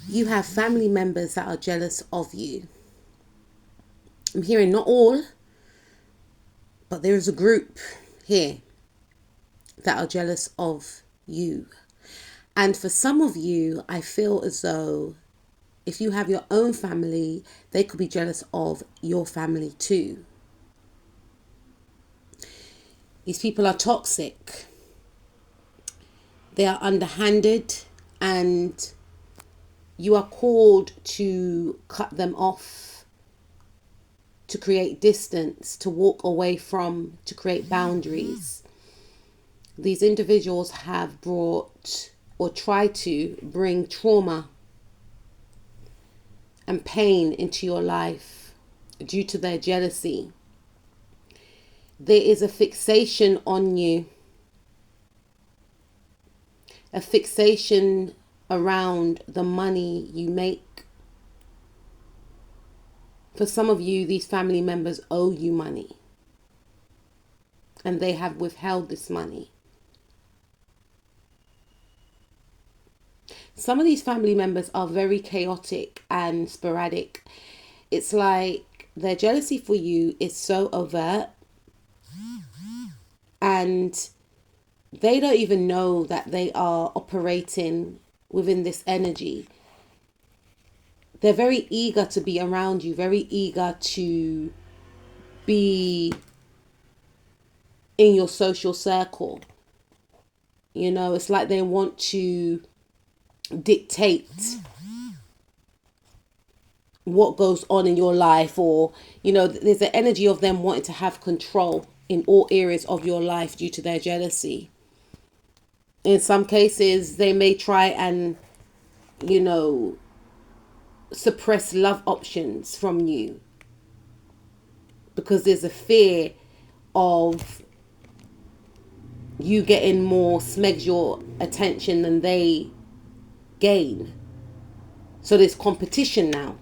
You have family members that are jealous of you. I'm hearing not all, but there is a group here that are jealous of you. And for some of you, I feel as though if you have your own family, they could be jealous of your family too. These people are toxic. They are underhanded, and you are called to cut them off, to create distance, to walk away from, to create boundaries. These individuals have brought or tried to bring trauma and pain into your life due to their jealousy. There is a fixation on you, a fixation around the money you make. For some of you, these family members owe you money, and they have withheld this money. Some of these family members are very chaotic and sporadic. It's like their jealousy for you is so overt, and they don't even know that they are operating within this energy. They're very eager to be around you, very eager to be in your social circle. You know, it's like they want to dictate what goes on in your life, or, you know, there's an energy of them wanting to have control in all areas of your life due to their jealousy. In some cases, they may try and, you know, suppress love options from you because there's a fear of you getting more smegs your attention than they gain. So there's competition now.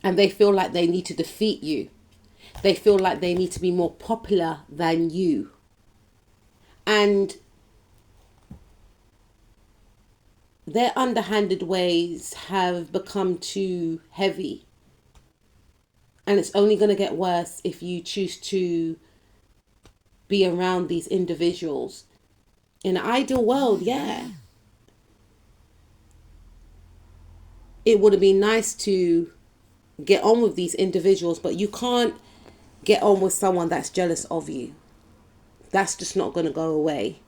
And they feel like they need to defeat you. They feel like they need to be more popular than you. And their underhanded ways have become too heavy. And it's only going to get worse if you choose to be around these individuals. In an ideal world, yeah, it would have been nice to get on with these individuals, but you can't get on with someone that's jealous of you. That's just not going to go away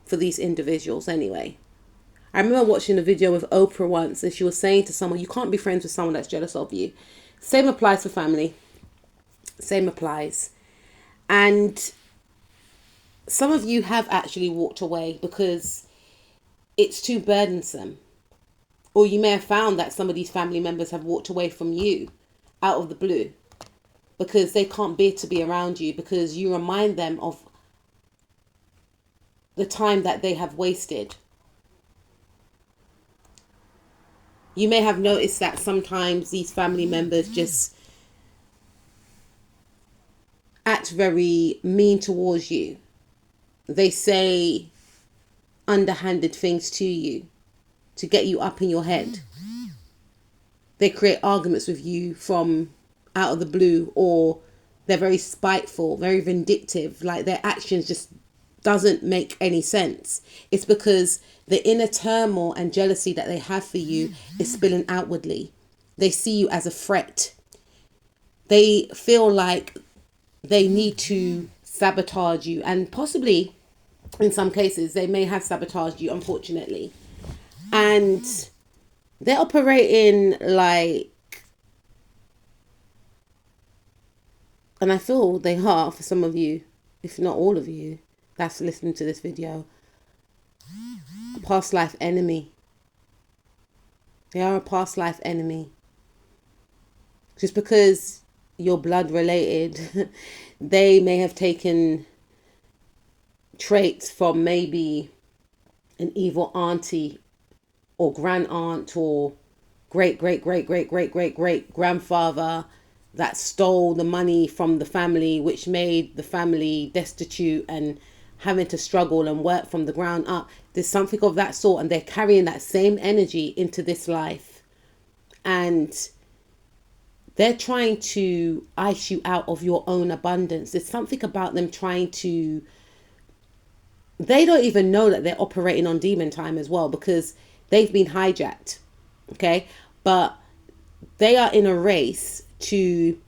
for these individuals anyway. I remember watching a video with Oprah once, and she was saying to someone, you can't be friends with someone that's jealous of you. Same applies for family. Same applies. And some of you have actually walked away because it's too burdensome. Or you may have found that some of these family members have walked away from you out of the blue because they can't bear to be around you, because you remind them of the time that they have wasted. You may have noticed that sometimes these family members just act very mean towards you. They say underhanded things to you to get you up in your head. They create arguments with you from out of the blue, or they're very spiteful, very vindictive, like their actions just doesn't make any sense. It's because the inner turmoil and jealousy that they have for you is spilling outwardly. They see you as a threat. They feel like they need to sabotage you, and possibly in some cases they may have sabotaged you, unfortunately. And they're operating like, and I feel they are for some of you, if not all of you that's listening to this video, a past life enemy. They are a past life enemy. Just because you're blood related, they may have taken traits from maybe an evil auntie or grand aunt or great grandfather that stole the money from the family, which made the family destitute and having to struggle and work from the ground up. There's something of that sort, and they're carrying that same energy into this life. And they're trying to ice you out of your own abundance. There's something about them trying to... They don't even know that they're operating on demon time as well, because they've been hijacked. Okay? But they are in a race to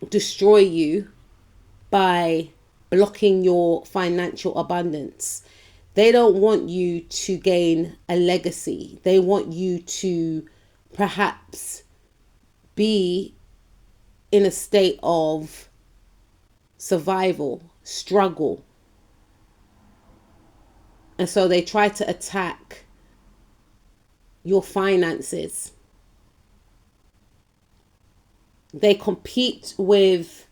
destroy you by blocking your financial abundance. They don't want you to gain a legacy. They want you to perhaps be in a state of survival, struggle. And so they try to attack your finances. They compete with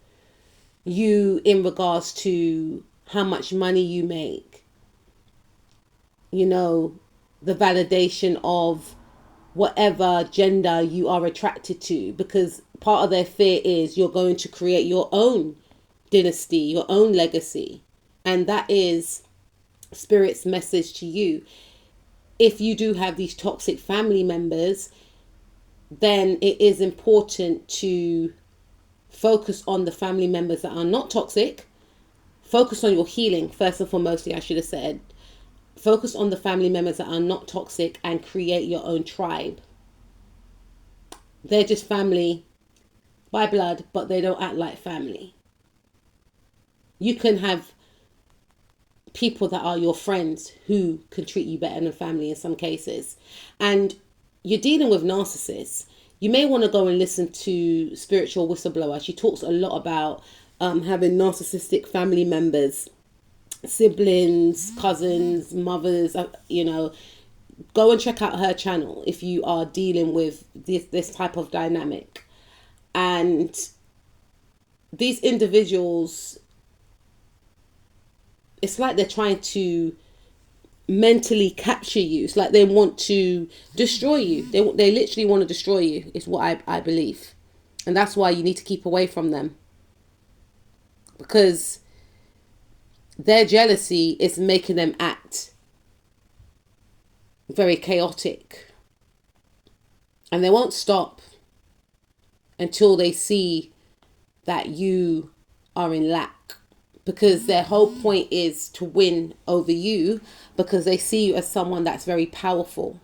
you in regards to how much money you make. You know, the validation of whatever gender you are attracted to, because part of their fear is you're going to create your own dynasty, your own legacy. And that is Spirit's message to you. If you do have these toxic family members, then it is important to focus on the family members that are not toxic. Focus on your healing, first and foremost, I should have said. Focus on the family members that are not toxic and create your own tribe. They're just family by blood, but they don't act like family. You can have people that are your friends who can treat you better than family in some cases. And you're dealing with narcissists. You may want to go and listen to Spiritual Whistleblower. She talks a lot about having narcissistic family members, siblings, cousins, mothers, go and check out her channel if you are dealing with this type of dynamic. And these individuals, it's like they're trying to mentally capture you. It's like they want to destroy you. They literally want to destroy you, is what I believe. And that's why you need to keep away from them. Because their jealousy is making them act very chaotic. And they won't stop until they see that you are in lack. Because their whole point is to win over you, because they see you as someone that's very powerful.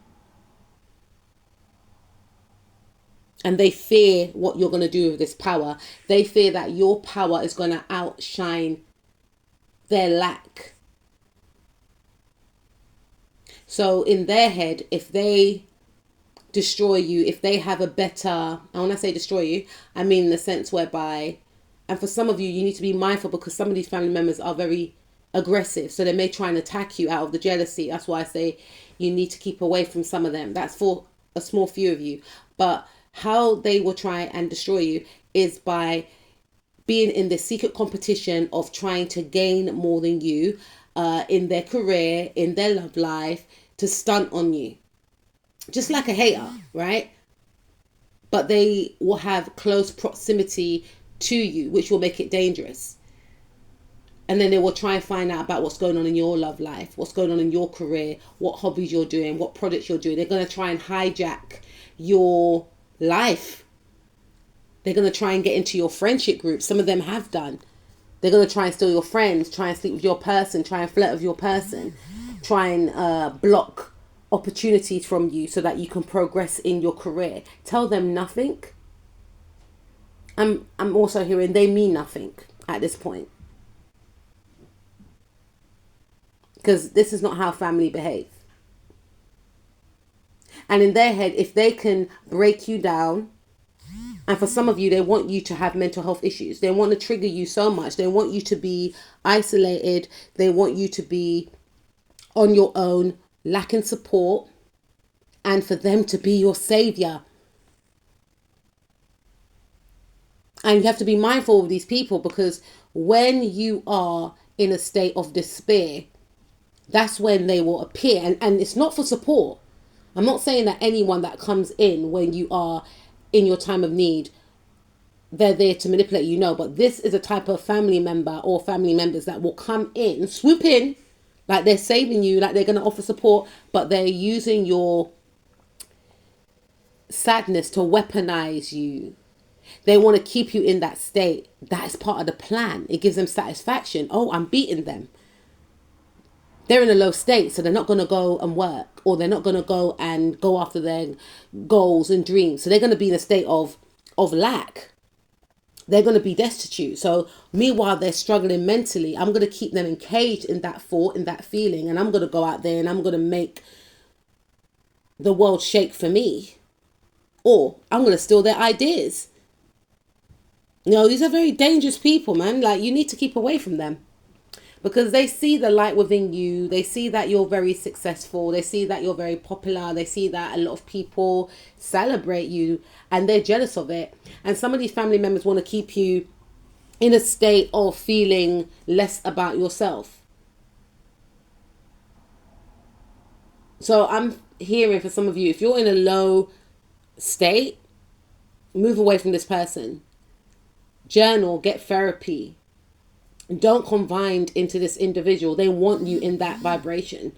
And they fear what you're going to do with this power. They fear that your power is going to outshine their lack. So in their head, if they destroy you, if they have a better, and when I say destroy you, I mean in the sense whereby, and for some of you, you need to be mindful, because some of these family members are very aggressive. So they may try and attack you out of the jealousy. That's why I say you need to keep away from some of them. That's for a small few of you. But how they will try and destroy you is by being in this secret competition of trying to gain more than you in their career, in their love life, to stunt on you. Just like a hater, right? But they will have close proximity to you, which will make it dangerous. And then they will try and find out about what's going on in your love life, what's going on in your career, what hobbies you're doing, what projects you're doing. They're going to try and hijack your life. They're going to try and get into your friendship group. Some of them have done. They're going to try and steal your friends, try and sleep with your person, try and flirt with your person, try and block opportunities from you so that you can progress in your career. Tell them nothing. I'm also hearing they mean nothing at this point. Because this is not how family behave. And in their head, if they can break you down, and for some of you, they want you to have mental health issues. They want to trigger you so much. They want you to be isolated. They want you to be on your own, lacking support, and for them to be your savior. And you have to be mindful of these people, because when you are in a state of despair, that's when they will appear. And it's not for support. I'm not saying that anyone that comes in when you are in your time of need they're there to manipulate you. No, but this is a type of family member or family members that will come in, swoop in, like they're saving you, like they're going to offer support, but they're using your sadness to weaponize you. They want to keep you in that state. That is part of the plan. It gives them satisfaction. Oh, I'm beating them. They're in a low state, so they're not going to go and work, or they're not going to go and go after their goals and dreams. So they're going to be in a state of lack. They're going to be destitute. So meanwhile, they're struggling mentally. I'm going to keep them encaged in that thought, in that feeling, and I'm going to go out there and I'm going to make the world shake for me. Or I'm going to steal their ideas. These are very dangerous people, man. Like, you need to keep away from them. Because they see the light within you. They see that you're very successful. They see that you're very popular. They see that a lot of people celebrate you. And they're jealous of it. And some of these family members want to keep you in a state of feeling less about yourself. So I'm hearing for some of you, if you're in a low state, move away from this person. Journal, get therapy. Don't confine into this individual. They want you in that vibration.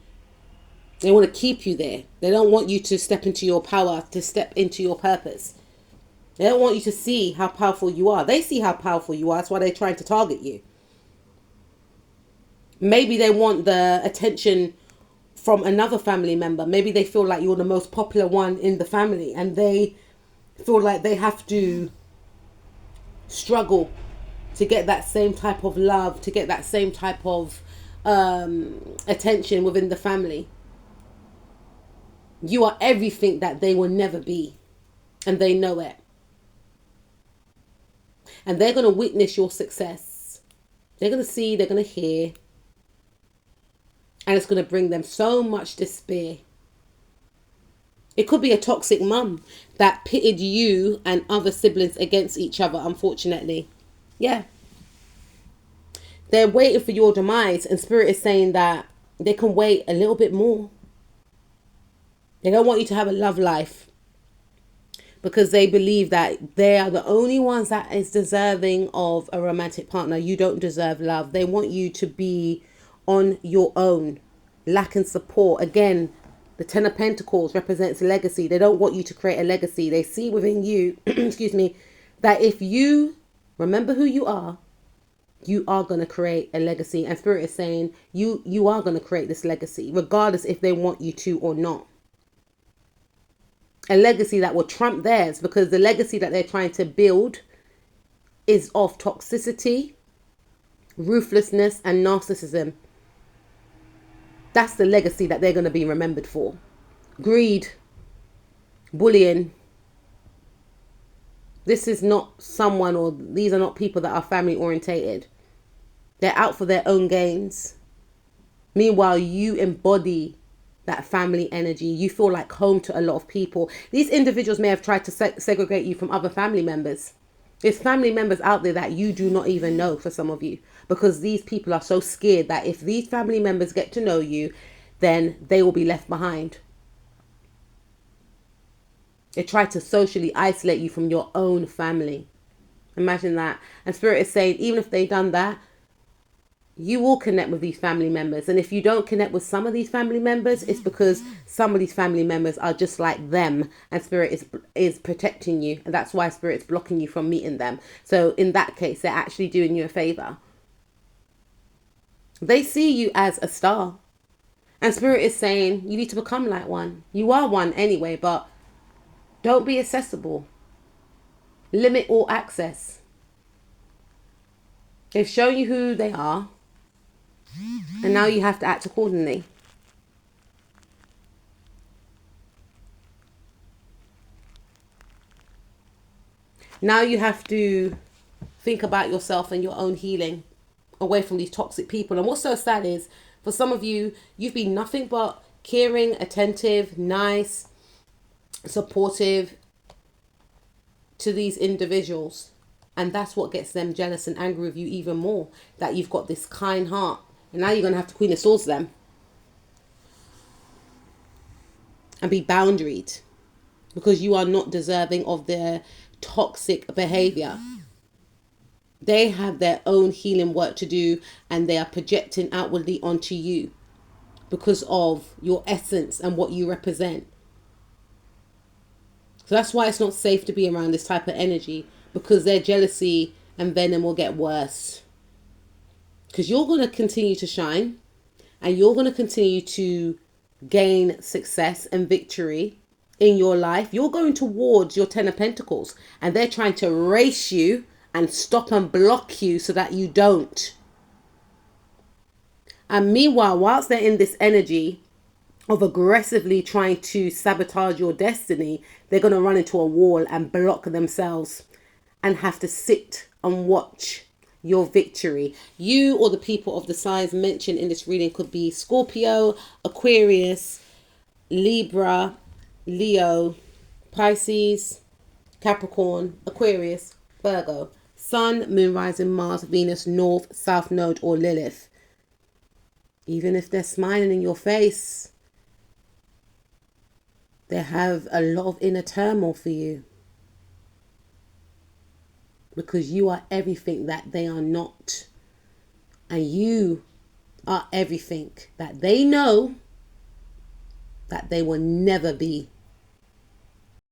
They want to keep you there. They don't want you to step into your power, to step into your purpose. They don't want you to see how powerful you are. They see how powerful you are. That's why they're trying to target you. Maybe they want the attention from another family member. Maybe they feel like you're the most popular one in the family, and they feel like they have to struggle to get that same type of love, to get that same type of attention within the family. You are everything that they will never be, and they know it. And they're going to witness your success. They're going to see, they're going to hear, and it's going to bring them so much despair. It could be a toxic mum that pitted you and other siblings against each other, unfortunately. Yeah. They're waiting for your demise, and Spirit is saying that they can wait a little bit more. They don't want you to have a love life because they believe that they are the only ones that is deserving of a romantic partner. You don't deserve love. They want you to be on your own, lacking support. Again, the Ten of Pentacles represents legacy. They don't want you to create a legacy. They see within you, excuse me, that if you remember who you are going to create a legacy. And Spirit is saying you are going to create this legacy, regardless if they want you to or not. A legacy that will trump theirs, because the legacy that they're trying to build is of toxicity, ruthlessness, and narcissism. That's the legacy that they're going to be remembered for. Greed, bullying. This is not someone, or these are not people that are family orientated. They're out for their own gains. Meanwhile, you embody that family energy. You feel like home to a lot of people. These individuals may have tried to segregate you from other family members. There's family members out there that you do not even know, for some of you, because these people are so scared that if these family members get to know you, then they will be left behind. They try to socially isolate you from your own family. Imagine that. And Spirit is saying, even if they've done that, you will connect with these family members. And if you don't connect with some of these family members, it's because some of these family members are just like them, and Spirit is protecting you. And that's why Spirit's blocking you from meeting them. So in that case, they're actually doing you a favor. They see you as a star. And Spirit is saying you need to become like one. You are one anyway, but don't be accessible. Limit all access. They've shown you who they are, and now you have to act accordingly. Now you have to think about yourself and your own healing away from these toxic people. And what's so sad is, for some of you, you've been nothing but caring, attentive, nice, supportive to these individuals. And that's what gets them jealous and angry with you even more, that you've got this kind heart. And now you're going to have to Queen of Swords them. And be boundaried. Because you are not deserving of their toxic behavior. They have their own healing work to do, and they are projecting outwardly onto you because of your essence and what you represent. So that's why it's not safe to be around this type of energy, because their jealousy and venom will get worse. Because you're going to continue to shine, and you're going to continue to gain success and victory in your life. You're going towards your 10 of Pentacles, and they're trying to race you and stop and block you so that you don't. And meanwhile, whilst they're in this energy of aggressively trying to sabotage your destiny, they're going to run into a wall and block themselves and have to sit and watch your victory. You or the people of the signs mentioned in this reading could be Scorpio, Aquarius, Libra, Leo, Pisces, Capricorn, Aquarius, Virgo, Sun, Moon, Rising, Mars, Venus, North, South Node, or Lilith. Even if they're smiling in your face, they have a lot of inner turmoil for you. Because you are everything that they are not. And you are everything that they know that they will never be.